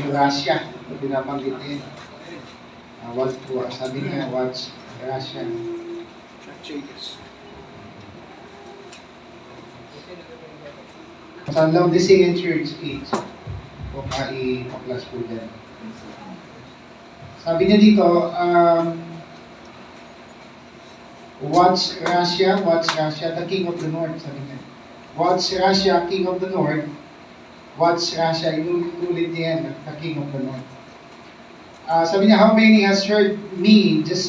Eurasia, binabanggit niya. Sabi niya, what's Eurasia? Sa Laodicean Church age, o pa-class po dyan. Sabi niya dito, what's Russia? What's Russia? The King of the North, sabi niya. What's Russia? King of the North. What's Russia? Inulit niya yan, the King of the North. Sabi niya, how many has heard me just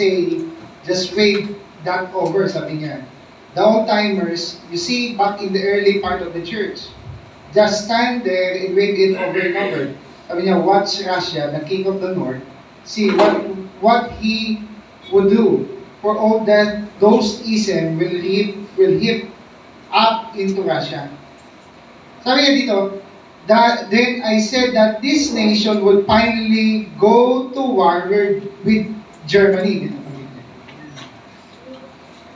wave that over, sabi niya. The old-timers, you see, back in the early part of the church, just stand there and wave it over and over. Sabi niya, what's Russia? The King of the North. See what he would do for all that those ism will hit up into Russia. Sabi niya dito, then I said that this nation would finally go to war with Germany.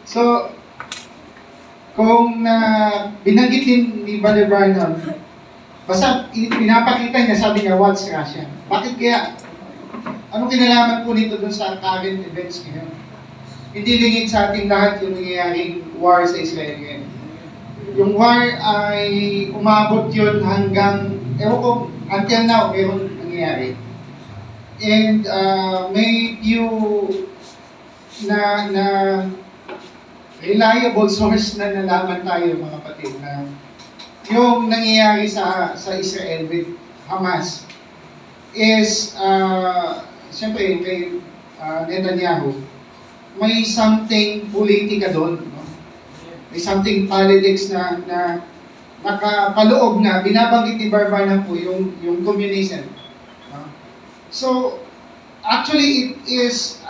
So, kung binanggit ni Brother Barnum, basta pinapakita niya, sabi niya, what's Russia? Bakit kaya? Anong kinalaman po nito dun sa current events ngayon? Hindi lingid sa ating lahat yung nangyayaring war sa Israel ngayon. Yung war ay umabot yun hanggang, ewan ko, until now, meron nangyayari. And may few na reliable source na nalaman tayo, mga kapatid, na yung nangyayari sa Israel with Hamas is, siyempre, kay Netanyahu, may something politika doon. No? May something politics na nakapaloob na, binabanggit ni Barbanam po yung communism. No? So, actually, it is,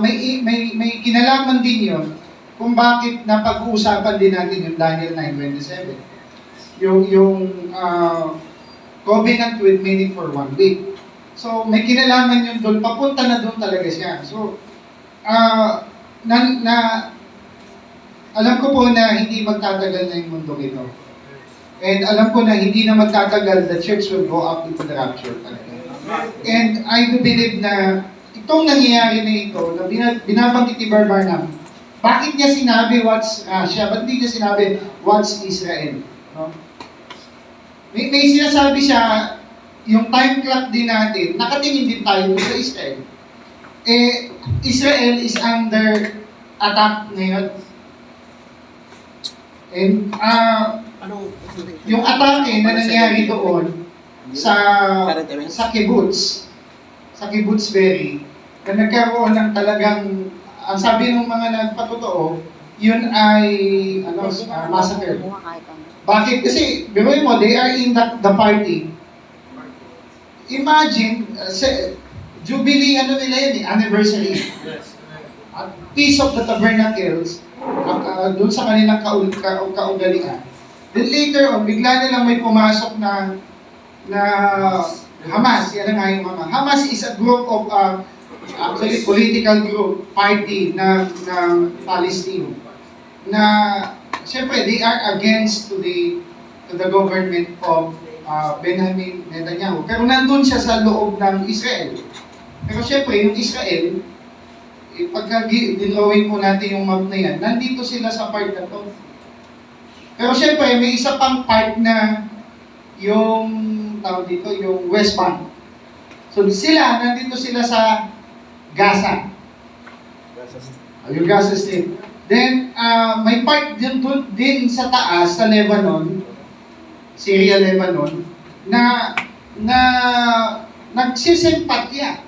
may kinalaman din yun kung bakit napag-uusapan din natin yung Daniel 9:27. Yung covenant with many for 1 week. So, may kinalaman yun doon, papunta na doon talaga siya. So, alam ko po na hindi magtatagal na yung mundo ito. And alam ko na hindi na magtatagal, the church will go up into the rapture talaga. And I do believe na itong nangyayari na ito, na binabanggit ni Barnum, bakit niya sinabi what's Russia? Ba't hindi niya sinabi what's Israel? No? May sinasabi siya, yung time clock din natin, nakatingin din tayo sa Israel. Israel is under attack ngayon. And yung atake na nangyari doon sa kibbutz Berry, na nagkaroon ng talagang, ang sabi ng mga nagpatotoo, yun ay massacre. Bakit? Kasi, biruin mo, they are in the party. Imagine, Jubilee, nila yun, anniversary. Peace of the Tabernacles, doon sa kanilang kaugalian. Then later on, bigla na lang may pumasok na Hamas. Yan nga yung Hamas is a group of, actually political group, party ng Palestine. Na, siyempre, they are against to the government of Benjamin Netanyahu. Pero nandun siya sa loob ng Israel. Pero siyempre, yung Israel, pagka dinrawing po natin yung map na yan, nandito sila sa part na to. Pero siyempre, may isa pang part na yung tawag dito, yung West Bank. So nandito sila sa Gaza. Yung Gaza Strip. Then, may part din sa taas, sa Lebanon, Syria, Lebanon, na nagsisimpatya.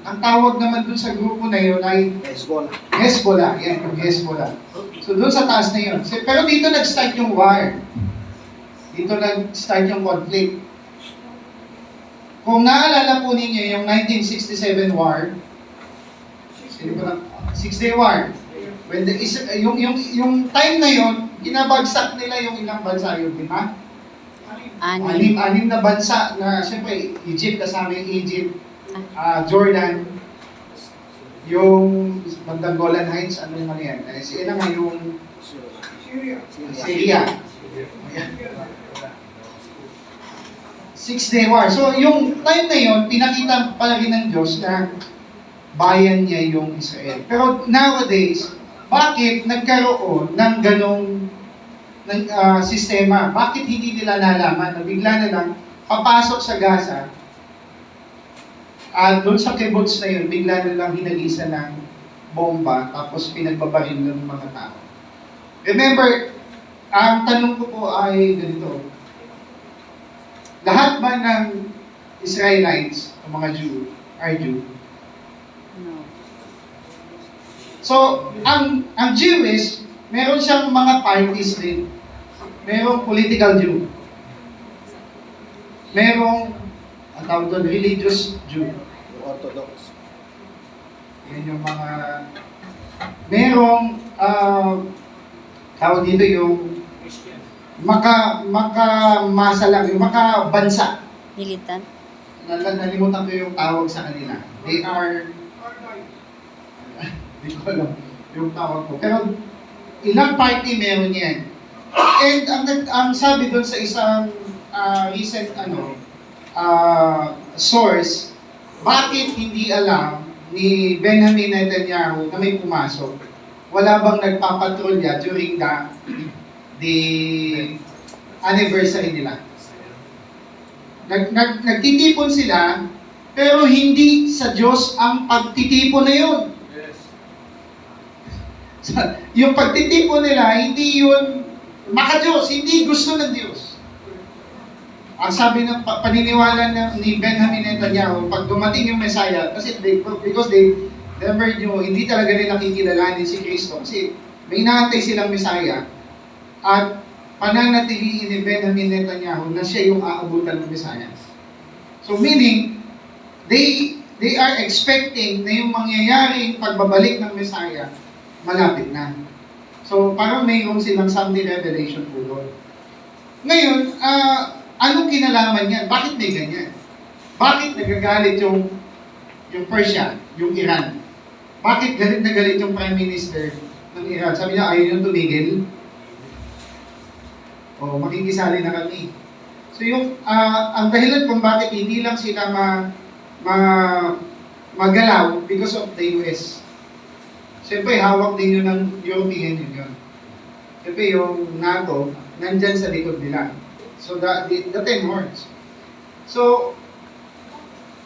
Ang tawag naman dun sa grupo na yun ay Hezbollah. Yan, yung Hezbollah. So dun sa taas na yun. Pero dito nag-start yung war. Dito nag-start yung conflict. Kung naalala po ninyo yung 1967 war, 6-day war. When yung time na yun, kinabagsak nila yung ilang bansa yun, di ba? Anim na bansa na, siyempre, Egypt, kasama yung Egypt, Jordan, yung bandang Golan Heights, ano naman yan? Sila nga yung Syria. 6-day war. So, yung time na yun, pinakita pa rin ng Diyos na bayan niya yung Israel. Pero nowadays, bakit nagkaroon ng ganong sistema? Bakit hindi nila nalaman na bigla na lang papasok sa Gaza at doon sa kibbutz na yun, bigla na lang hinagisa ng bomba tapos pinagbabaril ng mga tao. Remember, ang tanong ko po ay ganito. Lahat ba ng Israelites, ang mga Jew, are Jew? No. So, ang Jewish, meron siyang mga parties din. Merong political Jew. Merong, ang tawag doon, religious Jew. Orthodox. Yan yung mga, merong, tawag dito yung, makamasa lang, yung makabansa. Militant? Nalimutan ko yung tawag sa kanila. They are, hindi ko alam yung tawag ko. Pero ilang party meron yan. And ang sabi doon sa isang recent source, bakit hindi alam ni Benjamin Netanyahu na may pumasok? Wala bang nagpapatrolya during the anniversary nila? Nagtitipon sila, pero hindi sa Diyos ang pagtitipon na yun. Yung pagtitipon nila, hindi yun maka-Diyos, hindi gusto ng Diyos. Ang sabi ng paniniwala ni Benjamin Netanyahu, pag dumating yung Messiah, because they never knew, hindi talaga nila kikilalanin si Kristo, kasi may naantay silang Messiah, at pananatiliin ni Benjamin Netanyahu na siya yung aabutan ng Messiah. So meaning, they are expecting na yung mangyayaring pagbabalik ng Messiah, malapit na. So, parang mayroon silang Sunday revelation po doon. Ngayon, anong kinalaman yan? Bakit may ganyan? Bakit nagagalit yung Persia, yung Iran? Bakit galit na galit yung Prime Minister ng Iran? Sabi niya, ayaw yung tumigil. O, makikisali na kami. So, ang dahilan kung bakit hindi lang sila magalaw because of the US. Siyempre, hawak din yun ng European Union. Siyempre, yung NATO, nandyan sa likod nila. So, the 10 horns. So,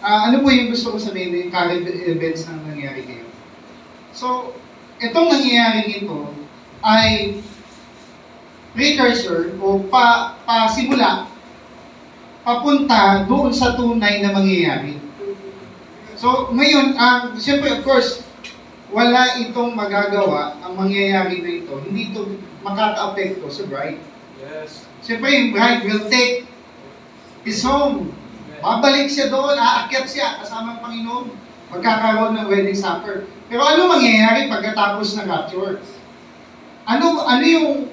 ano po yung gusto ko sabihin yung current events na nangyari ngayon? So, itong nangyayari ito ay precursor o pasimula papunta doon sa tunay na mangyayari. So, ngayon, siyempre, of course, wala itong magagawa ang mangyayari na ito. Hindi ito makaka-apekto sa bride. Yes. Siyempre, yung bride will take his home. Babalik siya doon, aakyat siya kasama ang Panginoon. Magkakaroon ng wedding supper. Pero ano mangyayari pagkatapos ng rapture? Ano yung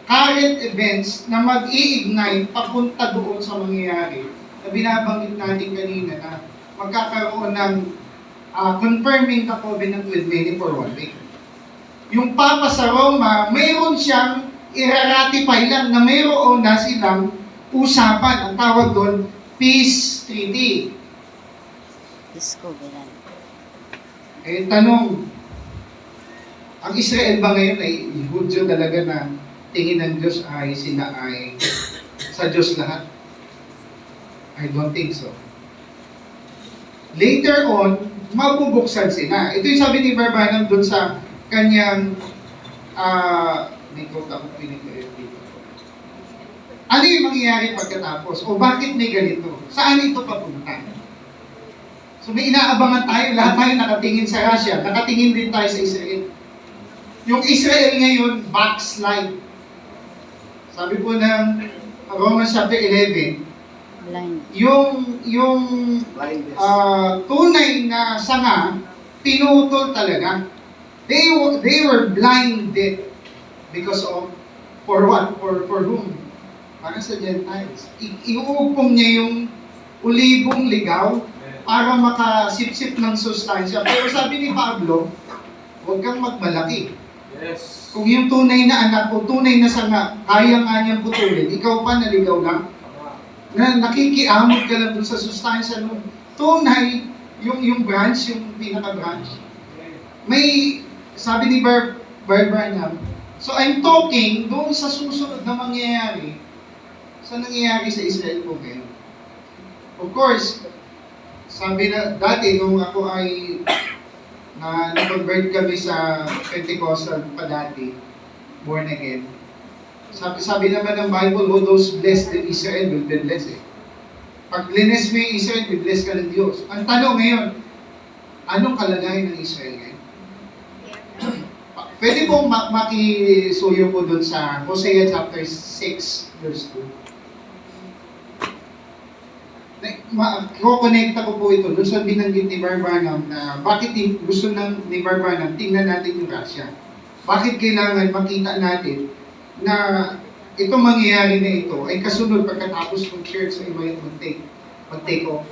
current events na mag-i-ignite papunta doon sa mangyayari na binabanggit natin kanina na magkakaroon ng confirming the covenant with many for 1 week. Yung Papa sa Roma, mayroon siyang i-ratify lang na mayroon na silang usapan. Ang tawag doon, Peace Treaty. Peace Covenant. Eh, tanong, ang Israel ba ngayon ay Hudyo talaga na tingin ng Diyos ay sila ay sa Diyos lahat? I don't think so. Later on, mabubuksan sila. Ito yung sabi ni Barbanam doon sa kanyang may quote ako pinag-read dito. Ano yung mangyayari pagkatapos? O bakit may ganito? Saan ito papunta? So may inaabangan tayo, lahat tayo nakatingin sa Russia, nakatingin din tayo sa Israel. Yung Israel ngayon, backslide. Sabi po ng Romans chapter 11, Blind. yung tunay na sanga, pinutol talaga. They were blinded because of, for what? For whom? Para sa Gentiles. Iuupong niya yung ulibong ligaw para makasipsip ng sustansya. Pero sabi ni Pablo, huwag kang magmalaki. Yes. Kung yung tunay na anak o tunay na sanga, kaya nga niyang putulin, ikaw pa naligaw lang. na nakikiamot ka lang dun sa sustansya nung tunay, yung branch, yung pinaka-branch. May, sabi ni Branham, so I'm talking doon sa susunod na mangyayari, sa nangyayari sa Israel po ngayon. Of course, sabi na, dati nung ako ay na-convert kami sa Pentecostal pa dati, born again. Sabi naman ng Bible, who those blessed in Israel will be blessed. Pag bless mo yung Israel, will bless ka ng Diyos. Ang tanong ngayon, anong kalagayan ng Israel ngayon? Pwede pong makisuyo po dun sa Hosea chapter 6, verse 2. Kukonekta ko po ito doon sa binanggit ni Branham na bakit gusto ni Branham tingnan natin yung Russia. Bakit kailangan makita natin na itong mangyayari na ito ay kasunod pagkatapos ng church ay mag-take off.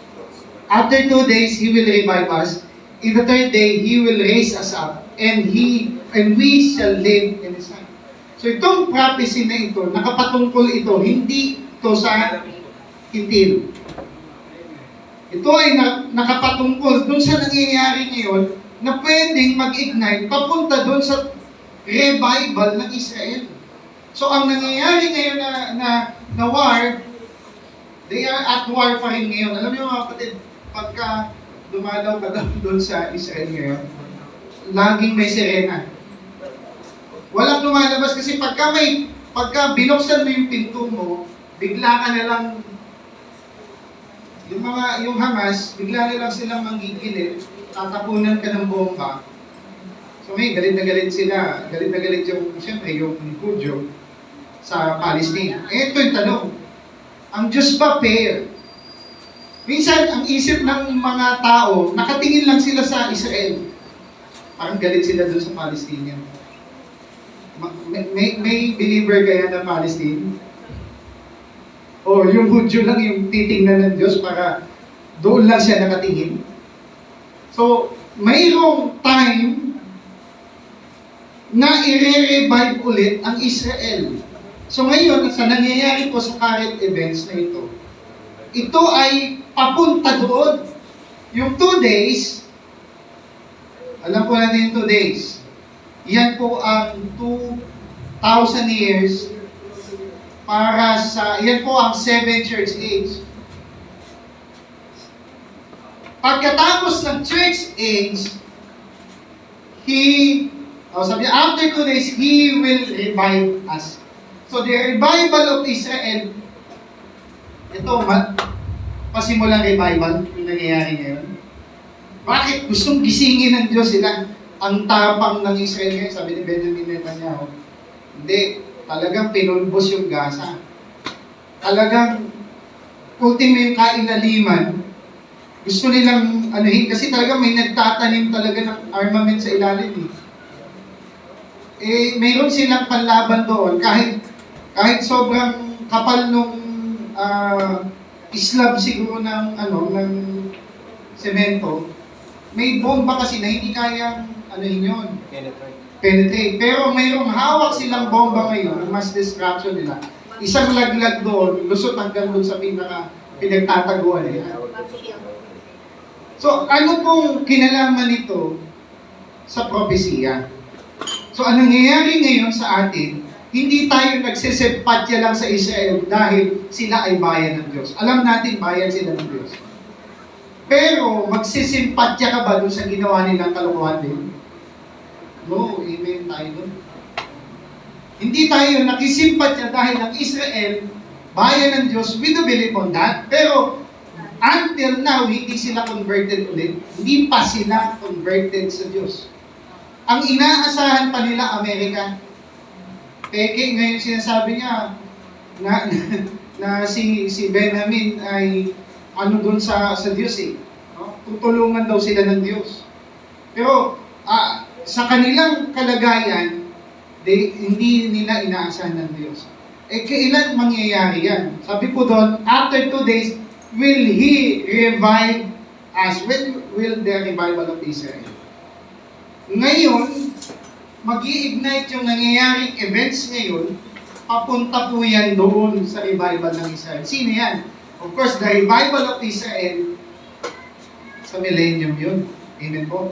After 2 days, He will revive us. In the 3rd day, He will raise us up and we shall live in His hand. So itong prophecy na ito, nakapatungkol ito, hindi ito sa hintil. Ito ay nakapatungkol dun sa nangyayari ngayon na pwedeng mag-ignite papunta dun sa revival ng Israel. So ang nangyayari ngayon na war, they are at war pa rin ngayon. Alam niyo mga kapatid, pagka dumalaw ka doon sa Israel ngayon, laging may sirena. Walang lumalabas kasi pagka binuksan mo yung pinto mo, bigla ka na lang yung Hamas, bigla na lang silang manggigilid, tatapunan ka ng bomba. So may galit na galit sila. Galit na galit siyempre, yung Hudyo sa Palestine. Ito yung tanong. Ang Diyos ba fair? Minsan, ang isip ng mga tao, nakatingin lang sila sa Israel. Parang galit sila doon sa Palestinian. May believer kaya na Palestine? O yung Hudyo lang yung titingnan ng Diyos para doon lang siya nakatingin. So, mayroong time na i-revive ulit ang Israel. So ngayon, sa nangyayari po sa current events na ito ay papunta doon. Yung 2 days, alam po natin yung 2 days, yan po ang 2,000 years para sa, yan po ang 7 church age. Pagkatapos ng church age, sabi niya, after 2 days, He will revive us. So the revival of Israel, ito, pasimulang revival, yung nangyayari ngayon. Bakit? Gustong gisingin ng Diyos sila. Ang tapang ng Israel ngayon, sabi ni Benjamin Netanyahu, hindi, talagang pinulbos yung Gaza. Talagang, ultimo yung kailaliman, gusto nilang anuhin, kasi talagang may nagtatanim talaga ng armament sa ilalim. Mayroon silang panlaban doon, kahit sobrang kapal nung slab siguro ng semento, may bomba kasi na hindi kayang yun, penetrate. Pero mayroong hawak silang bomba ngayon, mass destruction nila. Isang laglag doon, lusot hanggang doon sa pinagtataguan nila. So, ano pong kinalaman nito sa propesya? So, ang nangyayari ngayon sa atin, hindi tayo nagsisempatya lang sa Israel dahil sila ay bayan ng Diyos. Alam natin, bayan sila ng Diyos. Pero, magsisimpatya ka ba doon sa ginawa nilang kalokohan din? No, amen tayo doon. Hindi tayo nakisimpatya dahil ang Israel, bayan ng Diyos, we do believe on that. Pero, until now, hindi sila converted ulit. Hindi pa sila converted sa Diyos. Ang inaasahan pa nila, Amerika. Peke, ngayon sinasabi niya na si Benjamin ay doon sa Diyos eh. No? Tutulungan daw sila ng Diyos. Pero sa kanilang kalagayan, hindi nila inaasahan ng Diyos. Kailan mangyayari yan? Sabi po doon, after 2 days, will He revive us? When will the revival of Israel? Ngayon, mag-i-ignite yung nangyayaring events ngayon, papunta po yan doon sa revival ng Israel. Sino yan? Of course, the revival of Israel, sa millennium yun. Amen po.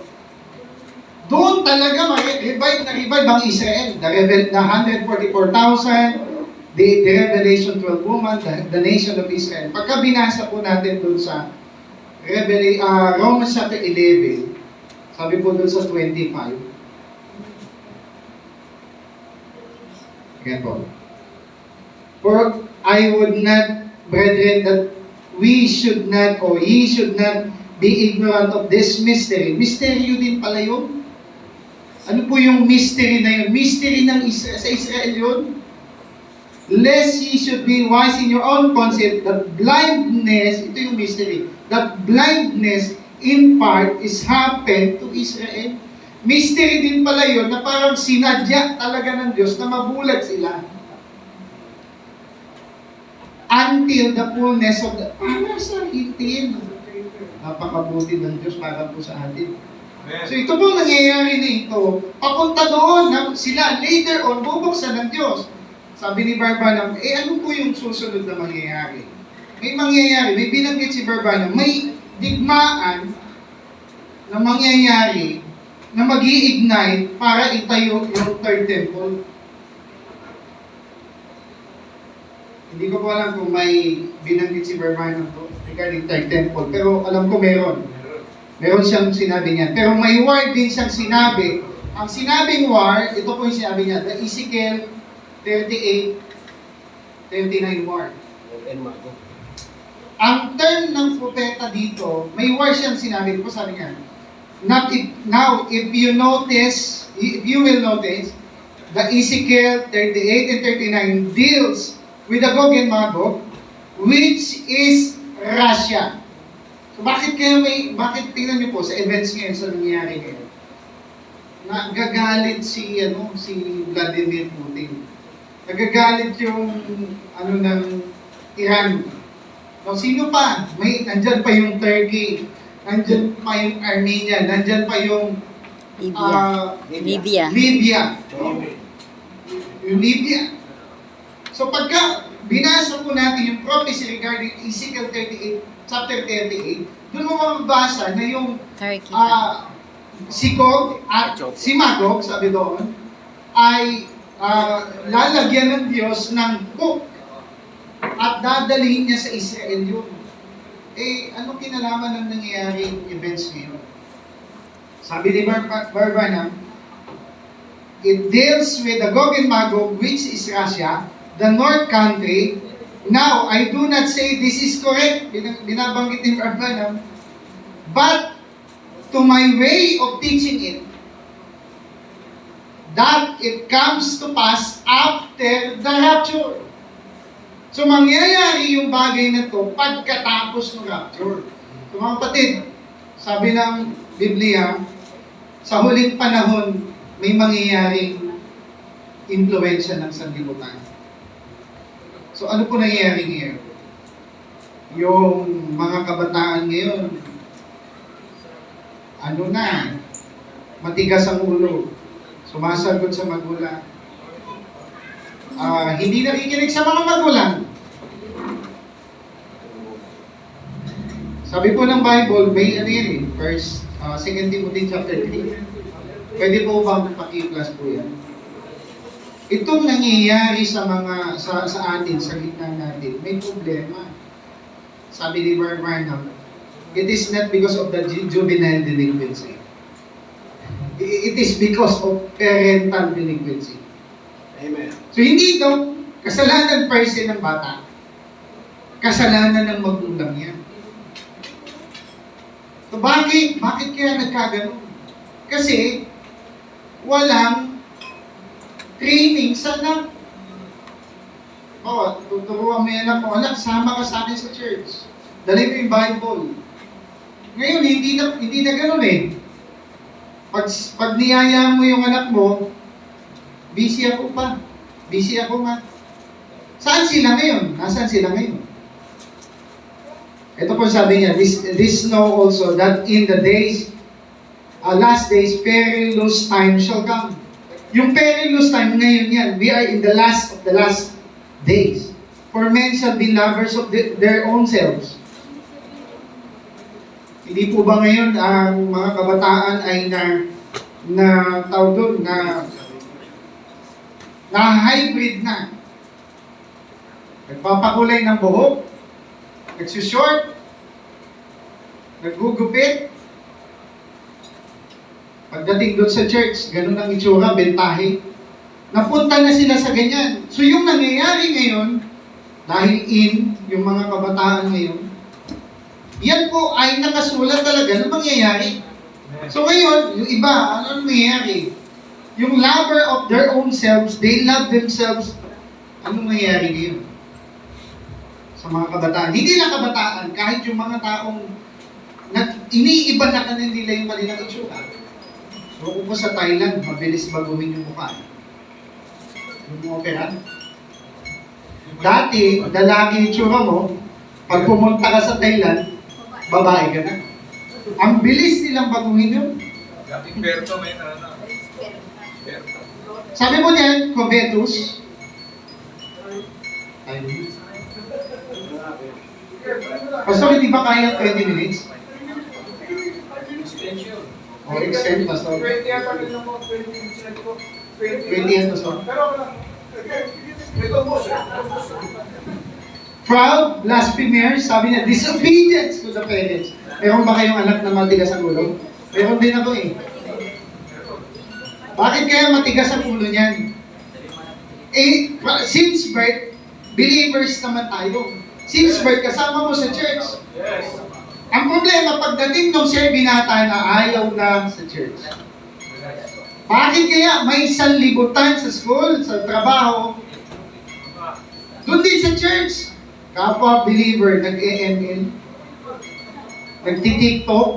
Doon talaga revive ang Israel. The 144,000, the Revelation 12 woman, the nation of Israel. Pagka binasa po natin doon sa Romans chapter 11, sabi po doon sa 25. Ayan po. For I would not, brethren, that we should not, or ye should not be ignorant of this mystery. Mystery din pala yun. Ano po yung mystery na yun? Mystery ng sa Israel yun. Lest ye should be wise in your own concept, that blindness, ito yung mystery, that blindness in part is happened to Israel. Mystery din pala yun na parang sinadya talaga ng Diyos na mabulag sila. Until the fullness of the... Para sa itin. Napakabuti ng Diyos para po sa atin. So ito po nangyayari na ito. Papunta doon na sila later on bubuksan ng Diyos. Sabi ni Barbanam, ano po yung susunod na mangyayari? May mangyayari, may binanggit si Barbanam, may digmaan na mangyayari na mag-i-ignite para itayo yung third temple. Hindi ko po alam kung may binanggit si Barbanam to regarding third temple, pero alam ko meron. Meron siyang sinabi niyan. Pero may word din siyang sinabi. Ang sinabing word, ito po yung sinabi niya, the Ezekiel 38, 39 word. Ang term ng propeta dito, may word siyang sinabi. Ito po sabi niya, now, if you will notice, the Ezekiel 38 and 39 deals with the Gog and Magog, which is Russia. So bakit tingnan niyo po sa events ngayon, sa nangyayari ngayon, nagagalit si Vladimir Putin. Nagagalit yung ng Iran. So, sino pa? Nandyan pa yung Turkey, nandyan pa yung Armenia, nandyan pa yung Libya. Yung Libya. So pagka binasa po natin yung prophecy regarding Ezekiel 38, chapter 38, doon mo mababasa na yung Turkey. si Gog at si Magog, sabi doon, ay lalagyan ng Diyos ng book at dadalhin niya sa Israel yun. Ano kinalaman ng nangyayaring events ngayon? Sabi ni Barbanam, it deals with the Gog and Magog, which is Russia, the North country. Now, I do not say this is correct, binabanggit ni Barbanam, but to my way of teaching it, that it comes to pass after the rapture. So, mangyayari yung bagay na to pagkatapos ng rapture. So, mga kapatid, sabi ng Biblia, sa huling panahon, may mangyayaring impluensya ng sanlibutan. So, ano po nangyayari ngayon? Yung mga kabataan ngayon, matigas ang ulo, sumasagot sa magulang, hindi nakikinig sa mga magulang. Sabi po ng Bible, may first, 2 Timothy chapter 3. Pwede po ba paki-class po yan? Itong nangyayari sa atin, sa gitna natin, may problema. Sabi ni Barbanam, it is not because of the juvenile delinquency. It is because of parental delinquency. Amen. So hindi ito kasalanan per se ng bata. Kasalanan ng magulang yan. So bakit kaya nagkaganon? Kasi walang training sa anak. Tuturuan mo yan ako, anak, sama ka sa akin sa church. Dali mo yung Bible. Ngayon, hindi na ganun eh. Pag niyaya mo yung anak mo, busy ako pa. Busy ako nga. Saan sila ngayon? Nasaan sila ngayon? Ito po sabi niya, this know also that in the days, last days, perilous time shall come. Yung perilous time ngayon yan, we are in the last of the last days. For men shall be lovers of their own selves. Hindi po ba ngayon ang mga kabataan ay tawag doon, na hybrid na? Nagpapakulay ng buhok, nagsushort, naggugupit. Pagdating doon sa church, ganun ang itsura, bentahe. Napunta na sila sa ganyan. So yung nangyayari ngayon, dahil yung mga kabataan ngayon, yan po ay nakasulat talaga na mangyayari. So ngayon, yung iba, ano nangyayari? Yung lover of their own selves, they love themselves. Anong nangyayari ngayon? Sa mga kabataan. Hindi lang kabataan, kahit yung mga taong iniiba na nila yung kanilang itsura. So kung po sa Thailand, mabilis baguhin yung mukha. Yung opera. Dati, lalaki yung itsura mo, pag pumunta ka sa Thailand, babae ka na. Ang bilis nilang baguhin yun. Dating Berto may ano. Berto. Sabi mo niyan, covetous. Pastor, hindi ba kaya 20 minutes? Extension. O extend, Pastor. 20 yata din ako, 20% ko. 20 yan, Pastor. Pero ako lang. Ito mo siya. Proud, blasphemers, sabi niya, disobedience to the parents. Meron ba kayong anak na matigas ang ulo? Meron din ako eh. Bakit kaya matigas ang ulo niyan? Eh, since birth, believers naman tayo. Since birth, kasama mo sa church. Yes. Ang problema, pagdating nung siya binata na ayaw na sa church. Bakit kaya may sanlibutan sa school, sa trabaho, doon din sa church? Kapwa believer, nag-EML, nagti-TikTok,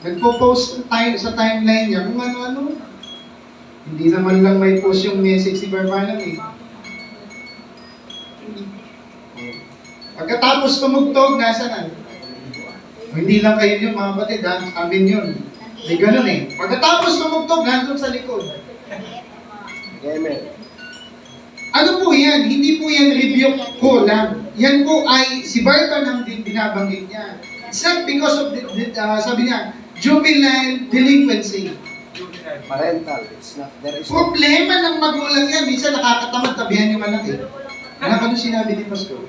nagpo-post tayo sa timeline niya kung ano-ano. Hindi naman lang may post yung message si Barbanam eh. Pagkatapos tumugtog, nasa na? Hindi lang kayo yun mga batid, amin yun. May ganun eh. Pagkatapos tumugtog, nandun sa likod. Amen. Ano po yan? Hindi po yan review ko lang. Yan po ay si Barbanam din binabanggit niya. It's not because of, sabi niya, juvenile delinquency. Parental. It's not, there is Problema ng magulang yan. Minsan nakakatamad tabihan yung anak eh. Anak, ano sinabi ni Pastor?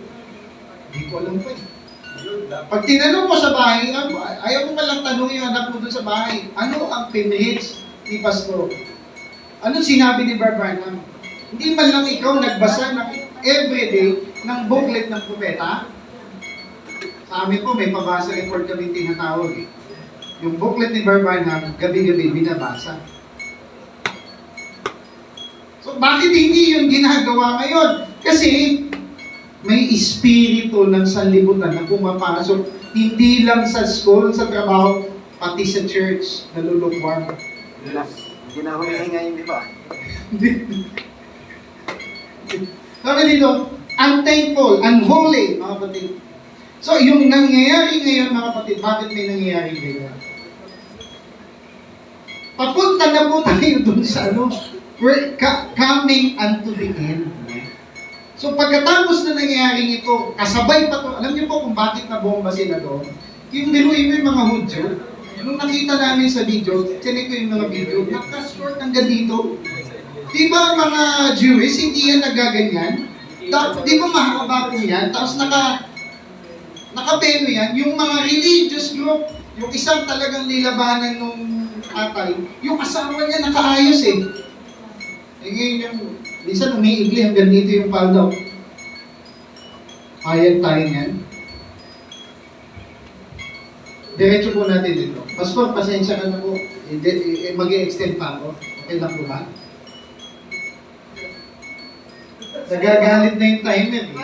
Hindi ko alam po eh. Pag tinanong mo sa bahay, ayaw mo malang tanong yung anak mo doon sa bahay. Ano ang pinrich ni Pastor? Ano sinabi ni Barbanam? Hindi man lang ikaw nagbasa ng everyday ng booklet ng propeta. Sa amin po, may pabasa report kami tinatawag eh. Yung booklet ni Barbanam, gabi-gabi binabasa. So, bakit hindi yun ginagawa ngayon? Kasi, may espiritu ng sanlibutan na pumapasok, hindi lang sa school, sa trabaho, pati sa church, nalulukwang. Hindi na humihinga yun, di ba? Sabi dito, unthankful, unholy, mga kapatid. So, yung nangyayari ngayon, mga kapatid, bakit may nangyayari ngayon? Papunta na po tayo dun sa we're coming unto the end. So, pagkatapos na nangyayari ito, kasabay pa to, alam niyo po kung bakit nabomba sila doon? Yung biruin mo yung mga Hudyo, nung nakita namin sa video, tinig ko yung mga video, nakashort hanggang dito. Di ba mga Jewish, hindi yan nagaganyan? Di ba mahaba po yan? Tapos nakapeno yan, yung mga religious group, yung isang talagang nilabanan nung atay, yung asawa niya nakaayos eh. Eh ngayon yung, minsan umiigli hanggang dito yung paldaw. Ayan tayo yan. Diretso po natin dito. Pastor, pasensya ka na po. Mag-i-extend pa ako. Okay lang po ba? Nagagalit na yung timer eh.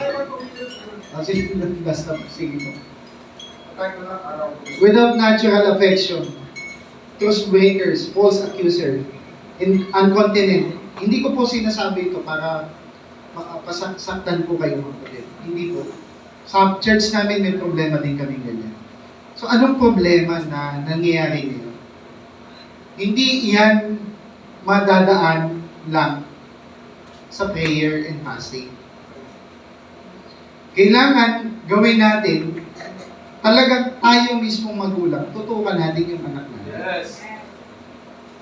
Kasi basta, sige po. Without natural affection, truth breakers, false accuser, incontinent. Hindi ko po sinasabi ito para makapasaktan po kayo mga kapatid. Hindi po. Sa church namin may problema din kami ganyan. So anong problema na nangyayari ngayon? Hindi yan madadaan lang sa prayer and fasting. Kailangan gawin natin, talagang tayo mismong magulang, tutukan natin yung anak natin. Yes.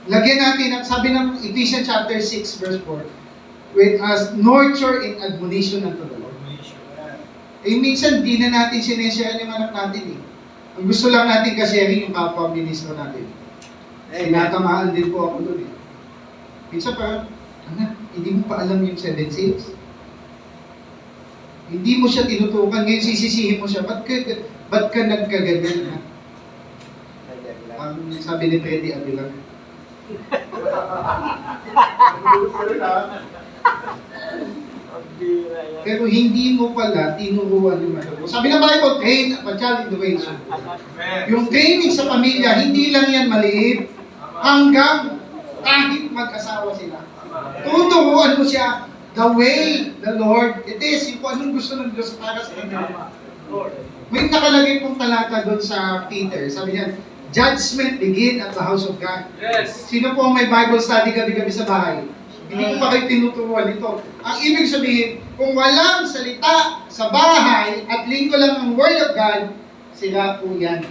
Lagyan natin, at sabi ng Ephesians chapter 6 verse 4, with us nurture and admonition unto the Lord. Eh minsan, di na natin sineshare yung anak natin eh. Ang gusto lang natin kasi yung kapwa-ministro natin. Tinatamaan din po ako doon eh. Minsan parang, anak, hindi mo pa alam yung 7 seals? Hindi mo siya tinutukan, ngayon sisisihin mo siya, ba't ka nagkaganyan ha? Ang sabi ni Freddy Abilang. Pero hindi mo pala tinuruan yung anak mo. Sabi ng Bible, train a child in the way it should go. Yung training sa pamilya, hindi lang yan maliit. Hanggang kahit mag-asawa sila. Tuturuan mo siya the way the Lord it is. Yung kung anong gusto ng Diyos para sa kanya. May nakalagay pong talata doon sa Peter. Sabi niya, judgment begin at the house of God. Yes. Sino po ang may Bible study gabi-gabi sa bahay? Hindi ko pa kayo tinuturuan ito. Ang ibig sabihin, kung walang salita sa bahay at linggo lang ang Word of God, sila po yan.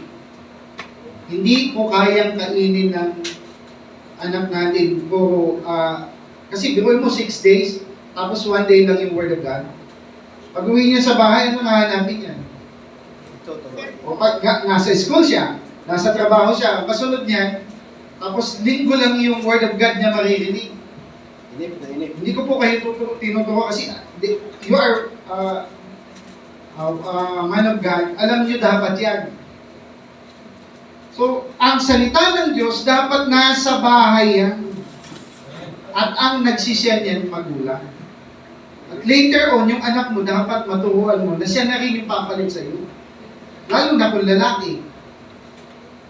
Hindi ko kayang kainin ng anak natin puro, kasi biruin mo 6 days, tapos 1 day lang yung Word of God. Pag uwi niya sa bahay, ano nahanapin yan? O pag nasa school siya, nasa trabaho siya, kasunod niya, tapos linggo lang yung Word of God niya maririnig. Hindi ko po kayo tinuturo kasi you are man of God, alam niyo dapat yan. So, ang salita ng Diyos dapat nasa bahay yan. At ang nagsisyan yan, magulang. At later on, yung anak mo dapat maturuan mo na siya na rin yung papalit sa iyo. Lalo na kung lalaki.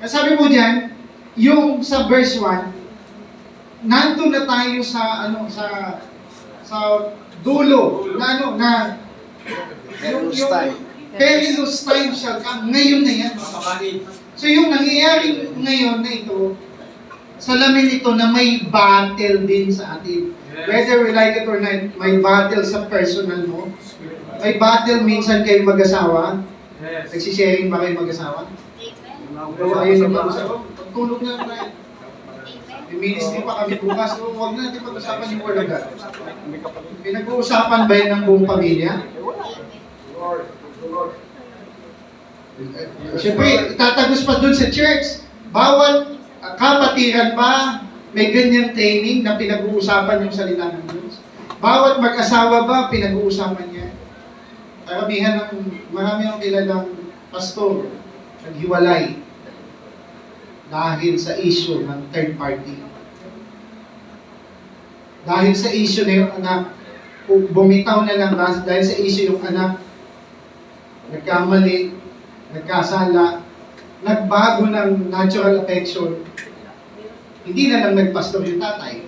Kaya sabi mo diyan, yung sa verse 1, nandun na tayo sa sa dulo na perilous time shall come. Ngayon na yan. So yung nangyayari ngayon na ito, salamin ito na may battle din sa atin. Whether we like it or not, may battle sa personal mo. May battle minsan kayo mag-asawa. Nagsisharing ba kayo mag-asawa? Ayun na mag-asawa. Tulog na tayo. May ministry pa kami bukas. So, huwag na natin pag-usapan yung Word of God. Pinag-uusapan ba yan ng buong pamilya? Siyempre, itatagos pa dun sa church. Bawat kapatiran ba may ganyang training na pinag-uusapan yung salita ng Diyos? Bawat mag-asawa ba pinag-uusapan niya? Marami ang kilalang pastor naghiwalay dahil sa issue ng third party. Dahil sa issue na yung anak, bumitaw na lang dahil sa issue yung anak, nagkamali, nagkasala, nagbago ng natural affection, hindi na lang nagpastor yung tatay.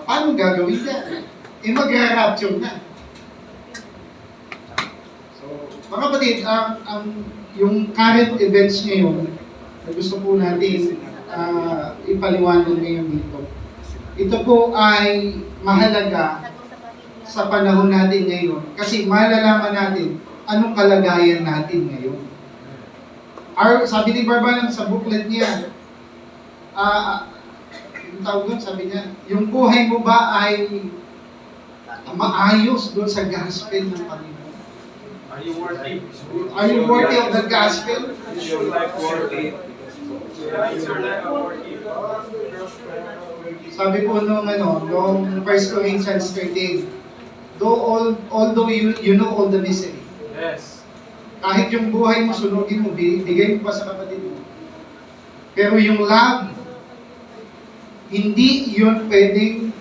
Paano gagawin yan? Magra-rapture na. So, mga kapatid, yung current events ngayon, na gusto po natin ipaliwanag ngayon dito. Ito po ay mahalaga sa panahon natin ngayon kasi malalaman natin anong kalagayan natin ngayon. Sabi ni Barbalang sa booklet niya, yung tawag doon, sabi niya, yung buhay mo ba ay maayos doon sa gospel ng Panginoon? Are you worthy? Are you worthy of the gospel? Is your life worthy? Is your life worthy? Sabi po nung 1 Corinthians 13, although you know all the misery. Yes. Kahit yung buhay mo, sunugin mo, bigay mo pa sa kapatid mo. Pero yung love, hindi yun pwedeng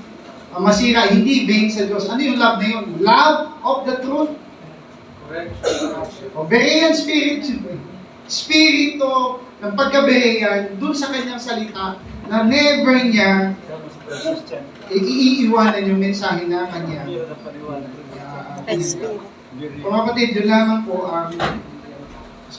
masira, hindi vain sa Diyos. Ano yung love na yun? Love of the truth. Correct. Berean spirit. Spirito ng pagkaberean dun sa kanyang salita na never niya iiiwanan yung mensahe na kanya. Mga kapatid, yun lamang po ang